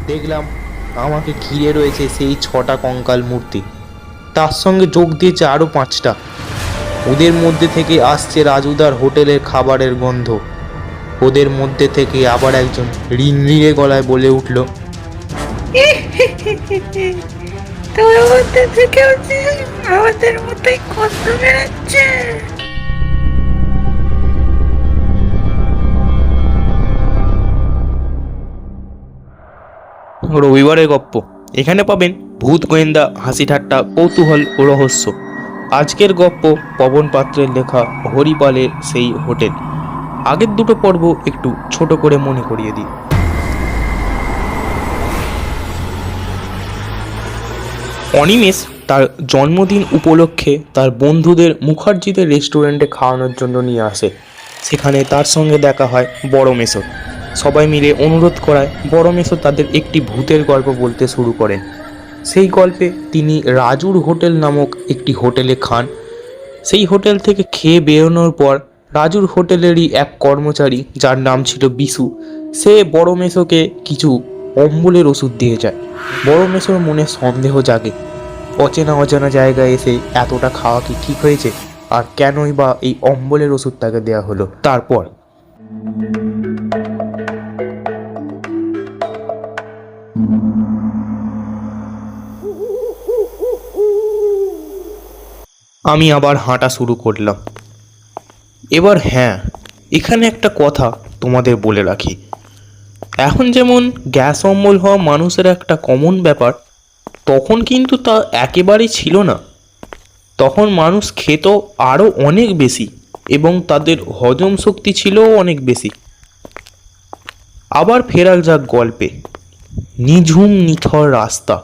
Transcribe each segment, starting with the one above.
দেখলাম আমাকে ঘিরে রয়েছে সেই 6টা কঙ্কাল মূর্তি, তার সঙ্গে যোগ দিয়েছে আরও 5টা। ওদের মধ্যে থেকে আসছে রাজুদার হোটেলের খাবারের গন্ধ। ওদের মধ্যে থেকে আবার একজন রিংরিঙে গলায় বলে উঠল, তোর মধ্যে থেকে আমাদের মতোই কষ্ট বেড়াচ্ছে। রবিবারের গপ্প। এখানে পাবেন ভূত, গোয়েন্দা, হাসি ঠাট্টা, কৌতূহল ও রহস্য। আজকের গপ্প পবন পাত্রের লেখা হরিপালের সেই হোটেল। আগের দুটো পর্ব একটু ছোট করে মনে করিয়ে দিই। অনিমেষ তার জন্মদিন উপলক্ষে তার বন্ধুদের মুখার্জিদের রেস্টুরেন্টে খাওয়ানোর জন্য নিয়ে আসে। সেখানে তার সঙ্গে দেখা হয় বড় মেসোর। সবাই মিলে অনুরোধ করায় বড় মেসো তাদের একটি ভূতের গল্প বলতে শুরু করেন। সেই গল্পে তিনি রাজুর হোটেল নামক একটি হোটেলে খান। সেই হোটেল থেকে খেয়ে বেরোনোর পর রাজুর হোটেলেরই এক কর্মচারী, যার নাম ছিল বিশু, সে বড় মেসোকে কিছু অম্বলের ওষুধ দিয়ে যায়। বড় মেসোর মনে সন্দেহ জাগে, অচেনা অজানা জায়গায় এসে এতটা খাওয়া কি ঠিক হয়েছে, আর কেনই বা এই অম্বলের ওষুধ তাকে দেওয়া হলো। তারপর আমি আবার হাঁটা শুরু করলাম। এবার হ্যাঁ, এখানে একটা কথা তোমাদের বলে রাখি। এখন যেমন গ্যাস অম্বল হওয়া মানুষের একটা কমন ব্যাপার, তখন কিন্তু তা একেবারেই ছিল না। তখন মানুষ খেত আরও অনেক বেশি এবং তাদের হজম শক্তি ছিলও অনেক বেশি। আবার ফেরা যাক গল্পে। নিঝুম নিথর রাস্তা,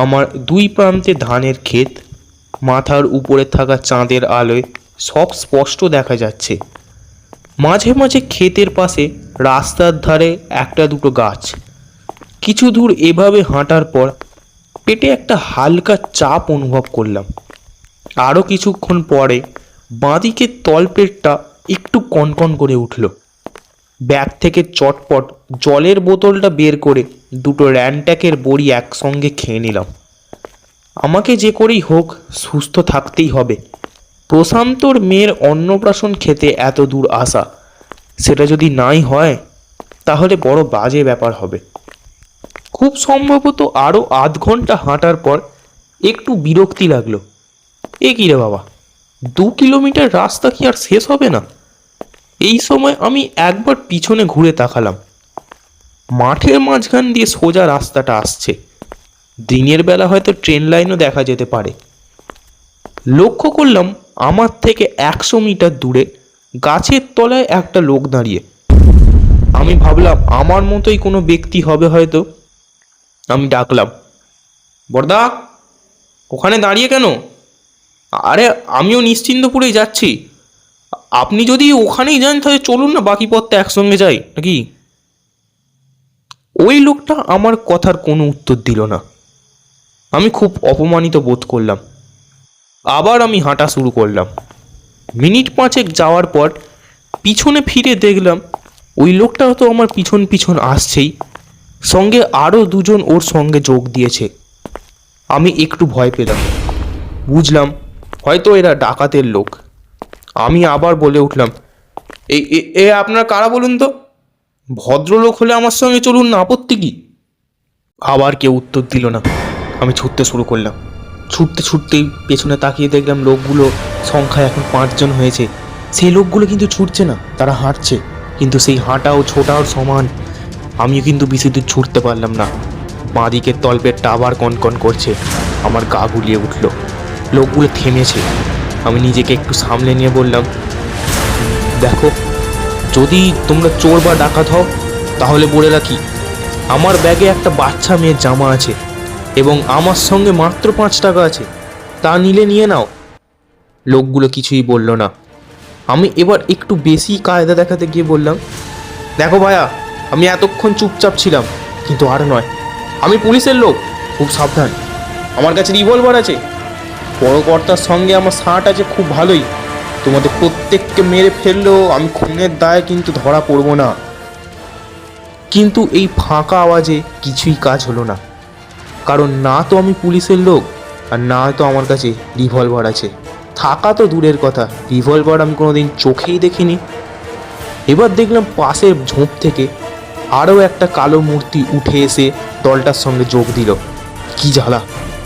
আমার দুই প্রান্তে ধানের ক্ষেত, মাথার উপরে থাকা চাঁদের আলোয় সব স্পষ্ট দেখা যাচ্ছে। মাঝে মাঝে ক্ষেতের পাশে রাস্তার ধারে একটা দুটো গাছ। কিছু দূর এভাবে হাঁটার পর পেটে একটা হালকা চাপ অনুভব করলাম। আরও কিছুক্ষণ পরে বাঁদিকের তলপেটটা একটু কনকন করে উঠল। ব্যাগ থেকে চটপট জলের বোতলটা বের করে দুটো র্যানট্যাকের বড়ি একসঙ্গে খেয়ে নিলাম। আমাকে যে করেই হোক সুস্থ থাকতেই হবে। প্রশান্তর মেয়ের অন্নপ্রাশন খেতে এত দূর আসা, সেটা যদি নাই হয় তাহলে বড় বাজে ব্যাপার হবে। খুব সম্ভবত আরও আধ ঘন্টা হাঁটার পর একটু বিরক্তি লাগলো। এ কি রে বাবা, 2 কিলোমিটার রাস্তা কি আর শেষ হবে না? এই সময় আমি একবার পিছনে ঘুরে তাকালাম। মাঠের মাঝখান দিয়ে সোজা রাস্তাটা আসছে। দিনের বেলা হয়তো ট্রেন লাইনও দেখা যেতে পারে। লক্ষ্য করলাম আমার থেকে 100 মিটার দূরে গাছের তলায় একটা লোক দাঁড়িয়ে। আমি ভাবলাম আমার মতোই কোনো ব্যক্তি হবে হয়তো। আমি ডাকলাম, বড়দা, ওখানে দাঁড়িয়ে কেন? আরে আমিও নিশ্চিন্তপুরেই যাচ্ছি। আপনি যদি ওখানেই যান তাহলে চলুন না, বাকি পথটা একসঙ্গে যাই নাকি? ওই লোকটা আমার কথার কোনো উত্তর দিল না। আমি খুব অপমানিত বোধ করলাম। আবার আমি হাঁটা শুরু করলাম। মিনিট 5 যাওয়ার পর পিছনে ফিরে দেখলাম ওই লোকটা তো আমার পিছন পিছন আসছেই, সঙ্গে আরও দুজন ওর সঙ্গে যোগ দিয়েছে। আমি একটু ভয় পেলাম, বুঝলাম হয়তো এরা ডাকাতের লোক। আমি আবার বলে উঠলাম, এই এ আপনারা কারা বলুন তো? ভদ্রলোক হলে আমার সঙ্গে চলুন না, আপত্তি কি? আবার কেউ উত্তর দিল না। আমি ছুটতে শুরু করলাম। ছুটতে ছুটতেই পেছনে তাকিয়ে দেখলাম লোকগুলো সংখ্যায় এখন 5 জন হয়েছে। সেই লোকগুলো কিন্তু ছুটছে না, তারা হাঁটছে, কিন্তু সেই হাঁটা ও ছোটাও সমান। আমিও কিন্তু বেশি দূর ছুটতে পারলাম না। বাঁদিকের তলপেটটা আবার কনকন করছে। আমার গা গুলিয়ে উঠল। লোকগুলো থেমেছে। আমি নিজেকে একটু সামলে নিয়ে বললাম, দেখো, যদি তোমরা চোর বা ডাকাত হও তাহলে বলে রাখি, আমার ব্যাগে একটা বাচ্চা মেয়ের জামা আছে এবং আমার সঙ্গে মাত্র 5 টাকা আছে, তা নিলে নিয়ে নাও। লোকগুলো কিছুই বলল না। আমি এবার একটু বেশি কায়দা দেখাতে গিয়ে বললাম, দেখো ভাইয়া, আমি এতক্ষণ চুপচাপ ছিলাম, কিন্তু আর নয়, আমি পুলিশের লোক, খুব সাবধান। আমার কাছে রিভলভার আছে, বড় কর্তার সঙ্গে আমার সাঁট আছে খুব ভালোই। তোমাদের প্রত্যেককে মেরে ফেললেও আমি খুনের দায়ে কিন্তু ধরা পড়ব না। কিন্তু এই ফাঁকা আওয়াজে কিছুই কাজ হলো না, কারণ না তো আমি পুলিশের লোক আর না তো আমার কাছে রিভলভার আছে। থাকা তো দূরের কথা, রিভলভার আমি কোনোদিন চোখেই দেখিনি। এবার দেখলাম পাশের ঝোপ থেকে আরও একটা কালো মূর্তি উঠে এসে দলটার সঙ্গে যোগ দিল। কি জ্বালা!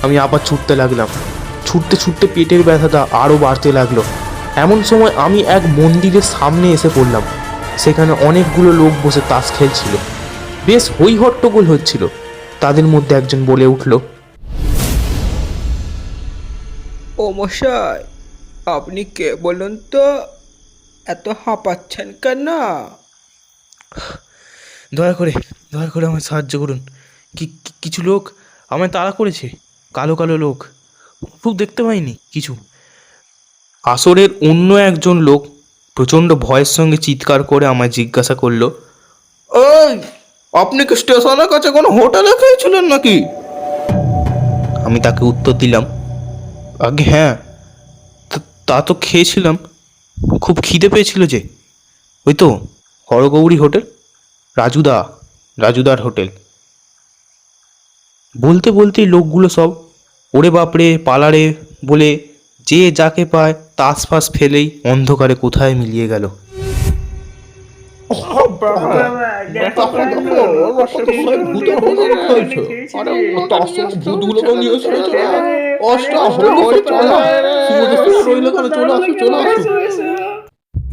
আমি আবার ছুটতে লাগলাম। ছুটতে ছুটতে পেটের ব্যথাটা আরও বাড়তে লাগলো। এমন সময় আমি এক মন্দিরের সামনে এসে পড়লাম। সেখানে অনেকগুলো লোক বসে তাস খেলছিল, বেশ হই হট্টগোল হচ্ছিল। তাদের মধ্যে একজন বলে উঠল, ও মশাই, আপনি কে বলুন তো? এত হাঁপাচ্ছেন কেন? দয়া করে আমায় সাহায্য করুন। কিছু লোক আমায় তাড়া করেছে, কালো কালো লোক। খুব দেখতে পাইনি কিছু। আসরের অন্য একজন লোক প্রচণ্ড ভয়ের সঙ্গে চিৎকার করে আমায় জিজ্ঞাসা করলো, ওই, আপনি কি স্টেশনের কাছে কোনো হোটেলে খেয়েছিলেন নাকি? আমি তাকে উত্তর দিলাম, আগে হ্যাঁ, তা তো খেয়েছিলাম। খুব খিদে পেয়েছিল যে। ওই তো হরগৌরী হোটেল, রাজুদার হোটেল। বলতে বলতেই লোকগুলো সব ওরে বাপরে পালারে বলে যে যাকে পায় তাস ফাস ফেলেই অন্ধকারে কোথায় মিলিয়ে গেল।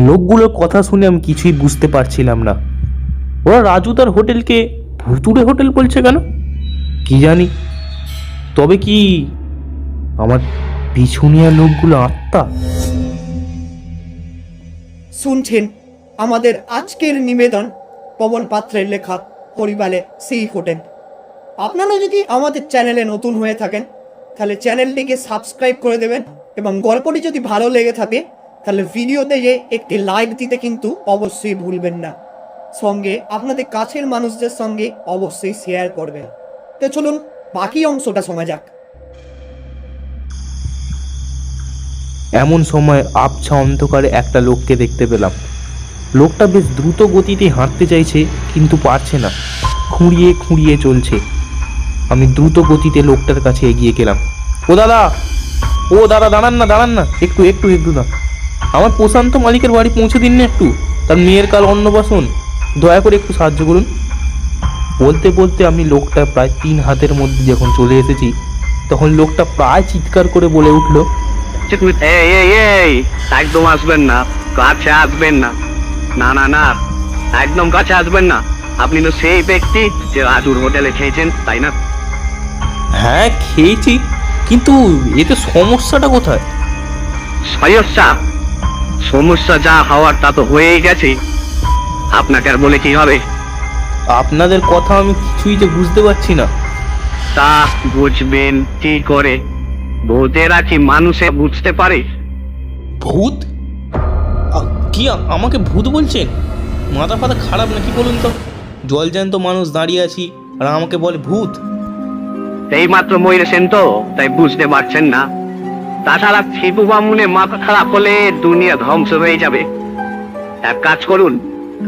লোকগুলোর কথা শুনে আমি কিছুই বুঝতে পারছিলাম না। ওরা রাজুদার হোটেলকে ভুতুড়ে হোটেল বলছে কেন কি জানি। তবে কি আমার পিছুনিয়া লোকগুলো আত্মা? শুনছেন আমাদের আজকের নিবেদন পবন পাত্রের লেখা পরিবারে সেই হোটেল। আপনারা যদি আমাদের চ্যানেলে নতুন হয়ে থাকেন তাহলে চ্যানেলটিকে সাবস্ক্রাইব করে দেবেন, এবং গল্পটি যদি ভালো লেগে থাকে তাহলে ভিডিওতে যে একটি লাইক দিতে কিন্তু অবশ্যই ভুলবেন না। সঙ্গে আপনাদের কাছের মানুষদের সঙ্গে অবশ্যই শেয়ার করবেন। তো চলুন বাকি অংশটা শোনা যাক। এমন সময় আবছা অন্ধকারে একটা লোককে দেখতে পেলাম। লোকটা বেশ দ্রুত গতিতে হাঁটতে চাইছে কিন্তু পারছে না, খুঁড়িয়ে খুঁড়িয়ে চলছে। আমি দ্রুত গতিতে লোকটার কাছে এগিয়ে গেলাম। ও দাদা দাঁড়ান না, একটু না, আমার প্রশান্ত মালিকের বাড়ি পৌঁছে দিন না একটু, তার মেয়ের কাল অন্নপ্রাশন, দয়া করে একটু সাহায্য করুন। বলতে বলতে আমি লোকটা প্রায় 3 হাতের মধ্যে যখন চলে এসেছি তখন লোকটা প্রায় চিৎকার করে বলে উঠল, একদম আসবেন না, কাছে আসবেন না, না না না, একদম কাছে আসবেন না। আপনি তো সেই ব্যক্তি যে রাজুর হোটেলে খেয়েছেন, তাই না? হ্যাঁ খেয়েছি, কিন্তু এতে সমস্যাটা কোথায়? সমস্যা যা হওয়ার তা তো হয়েই গেছে, আপনাকে আর বলে কি হবে? আপনাদের কথা আমি কিছুই যে বুঝতে পারছি না। তা বুঝবেন কি করে? ভূতেরা কি মানুষে বুঝতে পারে? ভূত? কি আমাকে ভূত বলছেন? মাথা ফাতা খারাপ নাকি বলুন তো? জল জ্যান্ত মানুষ দাঁড়িয়ে আছি আর আমাকে বলে ভূত? এই মাত্র মরেছেন তো, তাই বুঝতে পারছেন না। তাছাড়া শিবু বামুনে মাথা খারাপ হলে দুনিয়া ধ্বংস হয়ে যাবে। এক কাজ করুন,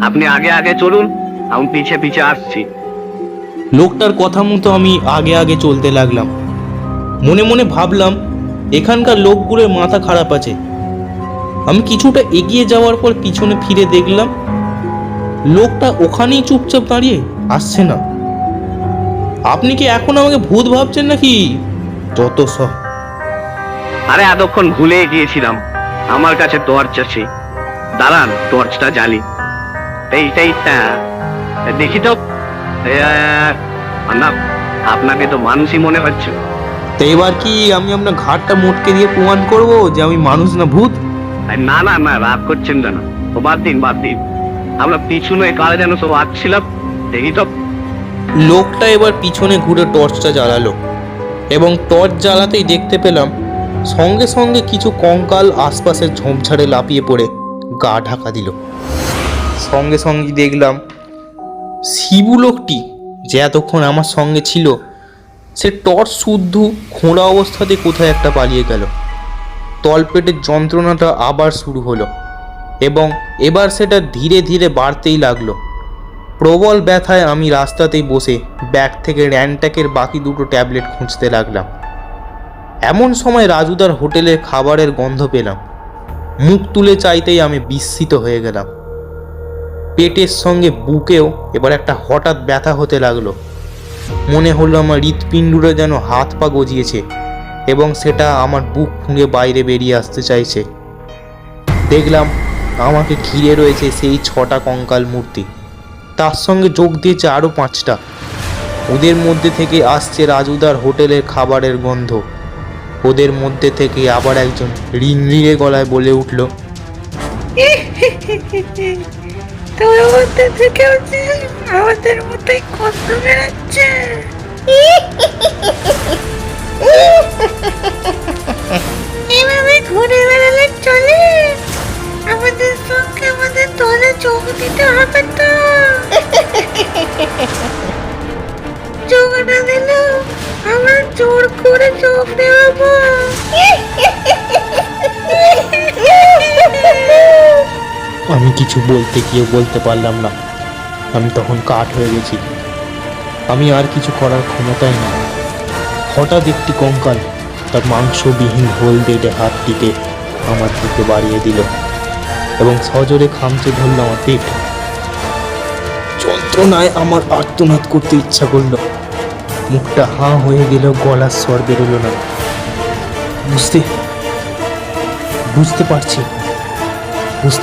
আপনি আগে আগে চলুন, আমি পিছে পিছে আসছি। লোকটার কথা মতো আমি আগে আগে চলতে লাগলাম। মনে মনে ভাবলাম এখানকার লোকগুলোর মাথা খারাপ আছে। আমি কিছুটা এগিয়ে যাওয়ার পর পিছনে ফিরে দেখলাম লোকটা ওখানেই চুপচাপ দাঁড়িয়ে, আসছে না। আপনি কি এখন আমাকে ভূত ভাবছেন নাকি? যত সব। আরে এতক্ষণ ভুলে গিয়েছিলাম, আমার কাছে টর্চ আছে, দাঁড়ান টর্চটা জ্বালি। এইটা দেখি তো। না, আপনাকে তো মানুষই মনে হচ্ছে। তো এবার কি আমি আপনার ঘাটটা মোটকে দিয়ে প্রমাণ করব যে আমি মানুষ না ভূত? না না না, রাগ করছেন কেন? ও বাদ দিন। আমরা পিছনে কারে যেন সব আসছিলাম, দেখি তো। লোকটা এবার পিছনে ঘুরে টর্চটা জ্বালালো এবং টর্চ জ্বালাতেই দেখতে পেলাম সঙ্গে সঙ্গে কিছু কঙ্কাল আশপাশের ঝোপঝাড়ে লাফিয়ে পড়ে গা ঢাকা দিল। সঙ্গে সঙ্গে দেখলাম শিবু লোকটি যে এতক্ষণ আমার সঙ্গে ছিল সে টর্চ শুদ্ধ খোঁড়া অবস্থাতে কোথায় একটা পালিয়ে গেল। তলপেটের যন্ত্রণাটা আবার শুরু হলো এবং এবার সেটা ধীরে ধীরে বাড়তেই লাগলো। প্রবল ব্যথায় আমি রাস্তাতেই বসে ব্যাগ থেকে র্যানট্যাকের বাকি দুটো ট্যাবলেট খুঁজতে লাগলাম। এমন সময় রাজুদার হোটেলের খাবারের গন্ধ পেলাম। মুখ তুলে চাইতেই আমি বিস্মিত হয়ে গেলাম। পেটের সঙ্গে বুকেও এবার একটা হঠাৎ ব্যথা হতে লাগলো। মনে হলো আমার হৃৎপিণ্ডুরে যেন হাত পা গজিয়েছে এবং সেটা আমার বুক ফুঁড়ে বাইরে বেরিয়ে আসতে চাইছে। দেখলাম আমাকে ঘিরে রয়েছে সেই 6টা কঙ্কাল মূর্তি, তার সঙ্গে যোগ দিয়েছে আরও 5টা। ওদের মধ্যে থেকে আসছে রাজুদার হোটেলের খাবারের গন্ধ। ওদের মধ্যে থেকে আবার একজন রিনরিনে গলায় বলে উঠল, তোর মধ্যে থেকেও যে আমাদের মতোই কষ্ট বেড়াচ্ছে। এভাবে ঘুরে বেড়ালে চলে? আমাদের সঙ্গে আমাদের দলে যোগ দিতে হবে তো। যোগ না দিলেও আমরা জোর করে যোগ দেওয়াবো। আমি কিছু বলতে গিয়ে বলতে পারলাম না। আমি তখন কাঠ হয়ে গেছি। আমি আর কিছু করার ক্ষমতাই না। হঠাৎ একটি কঙ্কাল তার মাংসবিহীন হলদেটে হাতটিকে আমার দিকে বাড়িয়ে দিল এবং সজোরে খামচে ধরল আমার পেট। যন্ত্রণায় আমার আর্তনাদ করতে ইচ্ছা করল। মুখটা হাঁ হয়ে গেল, গলার স্বর বেরোলো না। বুঝতে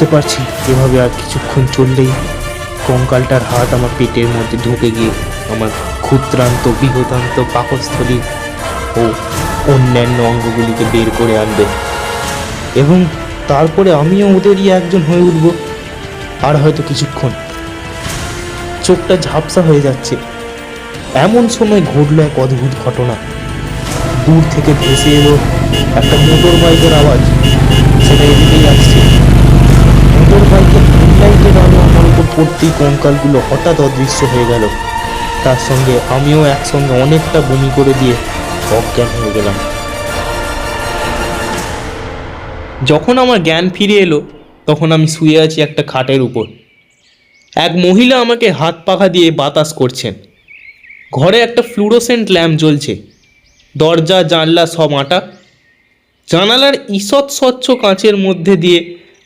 পারছি এভাবে আর কিছুক্ষণ চললেই কঙ্কালটার হাত আমার পেটের মধ্যে ঢুকে গিয়ে আমার ক্ষুদ্রান্ত বৃহদান্ত পাকস্থলী ও অন্যান্য অঙ্গগুলিকে বের করে আনবে এবং তারপরে আমিও ওদেরই একজন হয়ে উঠব। আর হয়তো কিছুক্ষণ। চোখটা ঝাপসা হয়ে যাচ্ছে। এমন সময় ঘটল এক অদ্ভুত ঘটনা। দূর থেকে ভেসে এলো একটা মোটর বাইকের আওয়াজ। সেটা এদিকেই আসছে। মোটর বাইকের হেডলাইটের আলো আমার উপর পড়তেই কঙ্কালগুলো হঠাৎ অদৃশ্য হয়ে গেল। তার সঙ্গে আমিও একসঙ্গে অনেকটা বমি করে দিয়ে অজ্ঞান হয়ে গেলাম। যখন আমার জ্ঞান ফিরে এলো তখন আমি শুয়ে আছি একটা খাটের উপর। এক মহিলা আমাকে হাত পাখা দিয়ে বাতাস করছেন। ঘরে একটা ফ্লুরোসেন্ট ল্যাম্প জ্বলছে। দরজা জানলা সব আঁটা। জানালার ঈষৎ স্বচ্ছ কাঁচের মধ্যে দিয়ে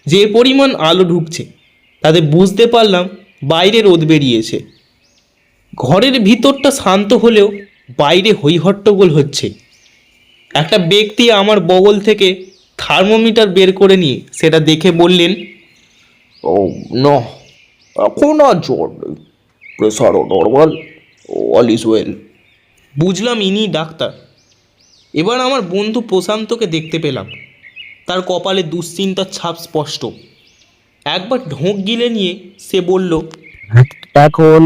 যে পরিমাণ আলো ঢুকছে তাতে বুঝতে পারলাম বাইরে রোদ বেরিয়েছে। ঘরের ভিতরটা শান্ত হলেও বাইরে হইহট্টগোল হচ্ছে। একটা ব্যক্তি আমার বগল থেকে থার্মোমিটার বের করে নিয়ে সেটা দেখে বললেন, ও না, এখন আর জ্বর নেই, প্রেশারও নর্মাল, অল ইজ ওয়েল। বুঝলাম ইনি ডাক্তার। এবার আমার বন্ধু প্রশান্তকে দেখতে পেলাম। তার কপালে দুশ্চিন্তার ছাপ স্পষ্ট। একবার ঢোক গিলে নিয়ে সে বলল, এখন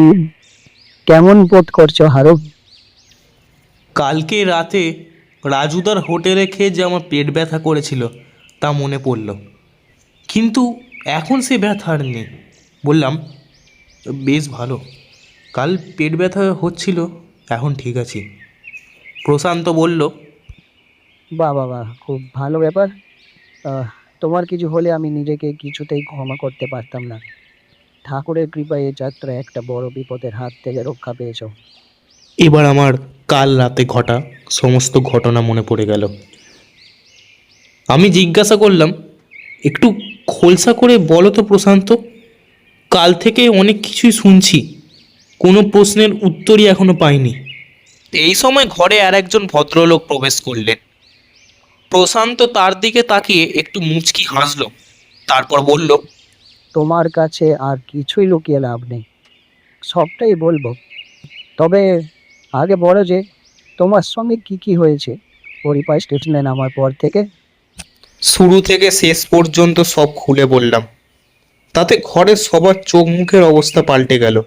কেমন বোধ করছো হারু? কালকে রাতে রাজুদার হোটেলে খেয়ে যে আমার পেট ব্যথা করেছিল তা মনে পড়ল, কিন্তু এখন সে ব্যথা আর নেই। বললাম, বেশ ভালো। কাল পেট ব্যথা হচ্ছিল, এখন ঠিক আছে। প্রশান্ত বলল, বাহ বাহ বাহ, খুব ভালো ব্যাপার। তোমার কিছু হলে আমি নিজেকে কিছুতেই ক্ষমা করতে পারতাম না। ঠাকুরের কৃপায় এই যাত্রা একটা বড় বিপদের হাত থেকে রক্ষা পেয়েছো। এবার আমার কাল রাতে ঘটা সমস্ত ঘটনা মনে পড়ে গেল। আমি জিজ্ঞাসা করলাম, একটু খোলসা করে বলো তো প্রশান্ত, কাল থেকে অনেক কিছুই শুনছি, কোনো প্রশ্নের উত্তরই এখনো পাইনি। এই সময় ঘরে আর একজন ভদ্রলোক প্রবেশ করলেন। প্রশান্ত তার দিকে তাকিয়ে একটু মুচকি হাসল, তারপর বলল, তোমার কাছে আর কিছুই লুকিয়ে লাভ নেই, সবটাই বলবো। তবে আগে বলো যে তোমার সঙ্গে কি কি হয়েছে হরিপাই স্টেশনে নামার পর থেকে। শুরু থেকে শেষ পর্যন্ত সব খুলে বললাম। তাতে ঘরের সবার চোখ মুখের অবস্থা পাল্টে গেল।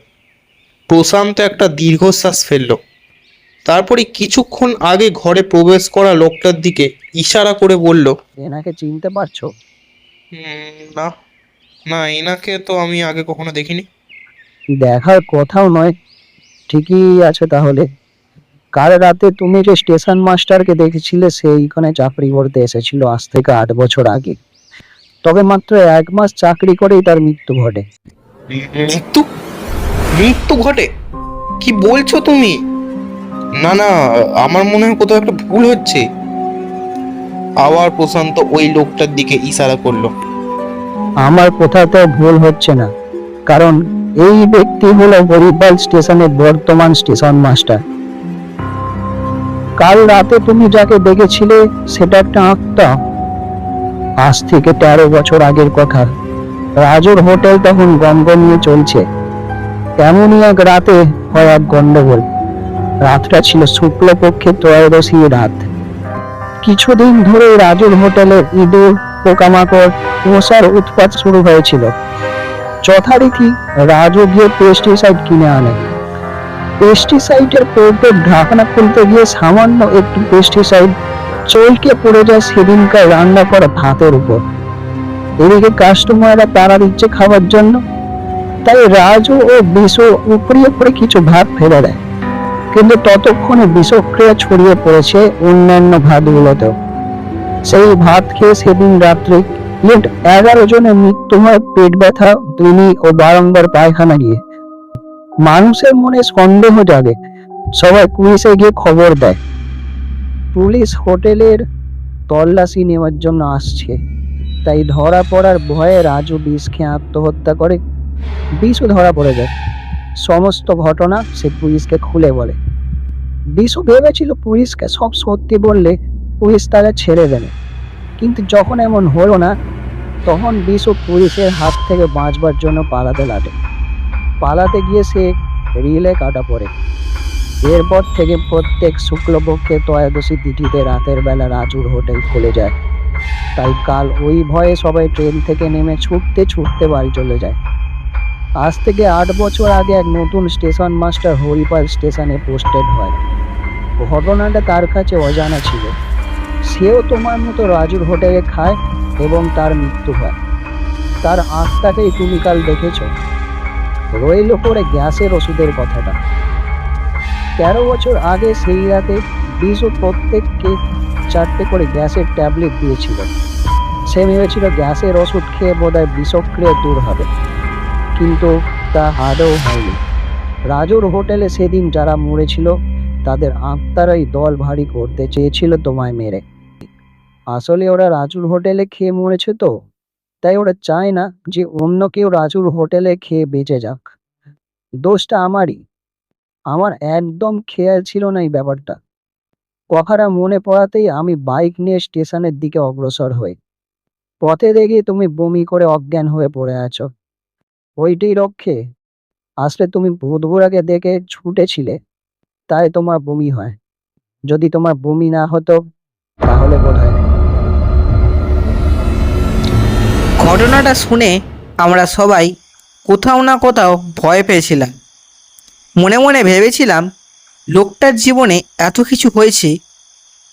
প্রশান্ত একটা দীর্ঘশ্বাস ফেলল। তারপরে কিছুক্ষণ আগে ঘরে প্রবেশ করা লোকটার দিকে ইশারা করে বলল, এনাকে চিনতে পারছো? না না, এনাকে তো আমি আগে কখনো দেখিনি। দেখার কথাও নয়। ঠিকই আছে তাহলে। কাল রাতে তুমি যে স্টেশন মাস্টারকে দেখেছিলে সেইখানে চাকরি করতে এসেছিল আজ থেকে 8 বছর আগে। তবে মাত্র 1 মাস চাকরি করেই তার মৃত্যু ঘটে। মৃত্যু? মৃত্যু ঘটে? কি বলছো তুমি? না না, আমার মনে হয় কোথাও একটা ভুল হচ্ছে। আবার প্রশান্ত ওই লোকটার দিকে ইশারা করলো। আমার কোথাও ভুল হচ্ছে না, কারণ এই ব্যক্তি হলো হরিপাল স্টেশনের বর্তমান স্টেশন মাস্টার। কাল রাতে তুমি যাকে দেখেছিলে সেটা একটা আত্মা। আজ থেকে 13 বছর আগের কথা। রাজুর হোটেল তখন গমগমিয়ে চলছে। তেমনই এক রাতে হয় এক গন্ডগোল। রাতটা ছিল শুক্লপক্ষের ত্রয়োদশী রাত। কিছুদিন ধরে রাজুর হোটেলে ইঁদুর, পোকামাকড়, মশার উৎপাত শুরু হয়েছিল। যথারীতি রাজু গিয়ে পেস্টিসাইড কিনে আনে। পেস্টিসাইডের কৌটোর ঢাকনা খুলতে গিয়ে সামান্য একটু পেস্টিসাইড চলকে পড়ে যায় সেদিনকার রান্না করা ভাতের উপর। এদিকে কাস্টমাররা তারা দিচ্ছে খাবার জন্য, তাই রাজু ও বিশু উপরে উপরে কিছু ভাত ফেলে দেয়। কিন্তু ততক্ষণে বিষক্রিয়া ছড়িয়ে পড়েছে অন্যান্য ভাতগুলোতেও। সেই ভাত খেয়ে সেদিন রাত্রে মোট 11 জনের মৃত্যু হয় পেট ব্যথা, বমি ও বারংবার পায়খানা গিয়ে। মানুষের মনে সন্দেহ জাগে, সবাই পুলিশে গিয়ে খবর দেয়। পুলিশ হোটেলের তল্লাশি নেওয়ার জন্য আসছে, তাই ধরা পড়ার ভয়ে রাজু বিষ খেয়ে আত্মহত্যা করে। বিশু ধরা পড়ে যায়। সমস্ত ঘটনা সে পুলিশকে খুলে বলে। বিশু ভেবেছিল পুলিশকে সব সত্যি বললে পুলিশ তাকে ছেড়ে দেবে, কিন্তু যখন এমন হলো না, তখন বিশু পুলিশের হাত থেকে বাঁচবার জন্য পালাতে লাগে। পালাতে গিয়ে সে রিলে কাটা পড়ে। এরপর থেকে প্রত্যেক শুক্লপক্ষে ত্রয়োদশী তিথিতে রাতের বেলা রাজুর হোটেল খুলে যায়। তাই কাল ওই ভয়ে সবাই ট্রেন থেকে নেমে ছুটতে ছুটতে বাড়ি চলে যায়। আজ থেকে 8 বছর আগে এক নতুন স্টেশন মাস্টার হরিপাল স্টেশনে পোস্টেড হয়। ঘটনাটা তার কাছে অজানা ছিল। সেও তোমার মতো রাজুর হোটেলে খায় এবং তার মৃত্যু হয়। তার আত্মাকেই তুমি কাল দেখেছ। রইল পড়ে গ্যাসের ওষুধের কথাটা। 13 বছর আগে সেই রাতে বিশু প্রত্যেককে 4টে করে গ্যাসের ট্যাবলেট দিয়েছিল। সে ভেবেছিল গ্যাসের ওষুধ খেয়ে বোধহয় বিষক্রিয়া দূর হবে, কিন্তু তা আদৌ হয়নি। রাজুর হোটেলে সেদিন যারা মরেছিল তাদের আত্মারাই দল ভারী করতে চেয়েছিল তোমায় মেরে। আসলে ওরা রাজুর হোটেলে খেয়ে মরেছে তো, তাই ওরা চায় না যে অন্য কেউ রাজুর হোটেলে খেয়ে বেঁচে যাক। দোষটা আমারই। আমার একদম খেয়াল ছিল না এই ব্যাপারটা। কথাটা মনে পড়াতেই আমি বাইক নিয়ে স্টেশনের দিকে অগ্রসর হই। পথে দেখি তুমি বমি করে অজ্ঞান হয়ে পড়ে আছো। ওইটাই রক্ষে। আসলে তুমি ভূতগুড়াকে দেখে ছুটেছিলে, তাই তোমার বমি হয়। যদি তোমার বমি না হতো তাহলে বোধহয়। ঘটনাটা শুনে আমরা সবাই কোথাও না কোথাও ভয় পেয়েছিলাম। মনে মনে ভেবেছিলাম লোকটার জীবনে এত কিছু হয়েছে,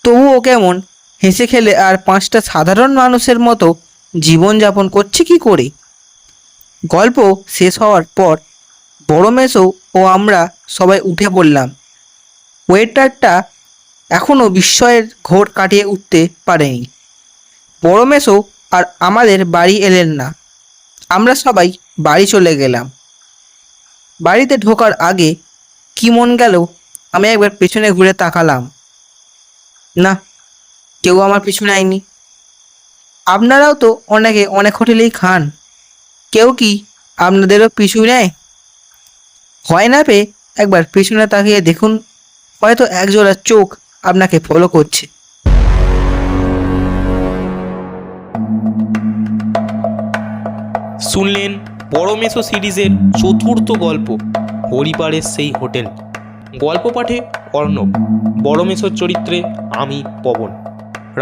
তবুও কেমন হেসে খেলে আর 5টা সাধারণ মানুষের মতো জীবনযাপন করছে কি করে। গল্প শেষ হওয়ার পর বড় মেসো ও আমরা সবাই উঠে পড়লাম। ওয়েটারটা এখনও বিস্ময়ের ঘোর কাটিয়ে উঠতে পারেনি। বড় মেসো আর আমাদের বাড়ি এলেন না। আমরা সবাই বাড়ি চলে গেলাম। বাড়িতে ঢোকার আগে কি মন গেল আমি একবার পেছনে ঘুরে তাকালাম। না, কেউ আমার পিছনে আয়নি। আপনারাও তো অনেকে অনেক হোটেলেই খান, কেউ কি আপনাদেরও পিছু নেয়? হয় না পেয়ে একবার পিছনে তাকিয়ে দেখুন, হয়তো একজোড়া চোখ আপনাকে ফলো করছে। শুনলেন বড় মেসো সিরিজের 4র্থ গল্প হরিপালের সেই হোটেল। গল্প পাঠে অর্ণব, বড় মেসোর চরিত্রে আমি পবন,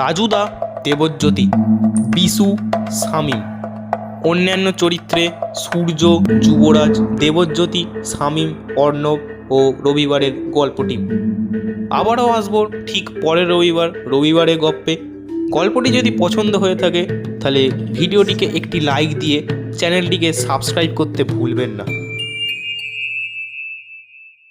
রাজুদা দেবজ্যোতি, বিশু শামীম, অন্যান্য চরিত্রে সূর্য, যুবরাজ, দেবজ্যোতি, শামীম, অর্ণব ও রবিবারের গল্প টিম। আবারও আসবো ঠিক পরের রবিবারের গল্পে। গল্পটি যদি পছন্দ হয়ে থাকে তাহলে ভিডিওটিকে একটি লাইক দিয়ে চ্যানেলটিকে সাবস্ক্রাইব করতে ভুলবেন না।